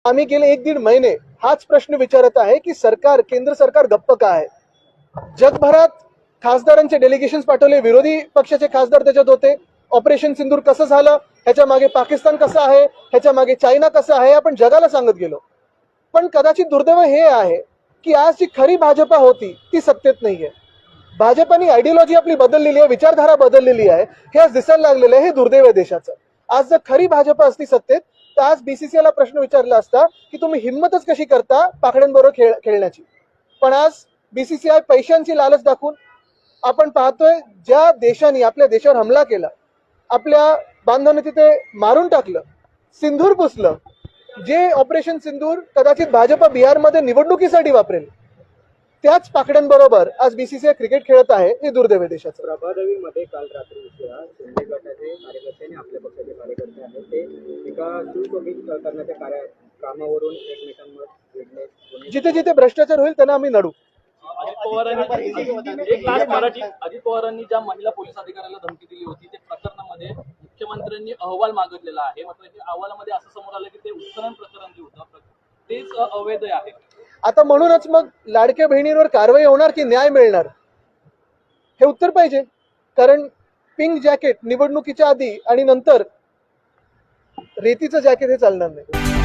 आम्ही गेले 1-1.5 महिने हाच प्रश्न विचारत आहे की सरकार, केंद्र सरकार गप्प का आहे? जगभरात खासदारांचे डेलिगेशन्स पाठवले, विरोधी पक्षाचे खासदार त्याच्यात होते. ऑपरेशन सिंदूर कसं झालं, ह्याच्या मागे पाकिस्तान कसं आहे, ह्याच्या मागे चायना कसं आहे, आपण जगाला सांगत गेलो. पण कदाचित दुर्दैव हे आहे की आज जी खरी भाजपा होती ती सत्तेत नाहीये. भाजपाने आयडियोलॉजी आपली बदललेली आहे, विचारधारा बदललेली आहे, हे आज दिसायला लागलेलं आहे. हे दुर्दैव आहे देशाचं. आज जर खरी भाजपा असती सत्तेत तर आज बीसीसीआयला प्रश्न विचारला असता की तुम्ही हिंमतच कशी करता पाकड्यांबरोबर खेळण्याची. पण आज बीसीसीआय पैशांची लालच दाखवून, आपण पाहतोय ज्या देशांनी आपल्या देशावर हमला केला, आपल्या बांधवांनी तिथे मारून टाकलं, सिंदूर पुसलं, जे ऑपरेशन सिंदूर कदाचित भाजपा बिहारमध्ये निवडणुकीसाठी वापरेल, त्याच पाकड्यांबरोबर आज बीसीसीआय क्रिकेट खेळत आहे. हे दुर्दैव आहे देशाचं. प्रभादेवीमध्ये काल रात्री उशिरा शिंदे गटाचे कार्यकर्ते आणि आपल्या पक्षाचे कार्यकर्ते आहेत ते एका सुशोभित करण्याच्या कामावरून एकमेकांवर भेटले. जिथे जिथे भ्रष्टाचार होईल त्यांना आम्ही लढू. अजित पवारांनी ज्या महिला पोलीस अधिकाऱ्याला धमकी दिली होती त्या प्रकरणामध्ये मुख्यमंत्र्यांनी अहवाल मागितलेला आहे. मात्र त्या अहवालामध्ये असं समोर आलं की ते उत्खनन प्रकरण जे होतं तेच अवैध आहे. आता म्हणूनच मग लाडक्या बहिणींवर कारवाई होणार की न्याय मिळणार हे उत्तर पाहिजे. कारण पिंक जॅकेट निवडणुकीच्या आधी आणि नंतर रेतीचं जॅकेट हे चालणार नाही.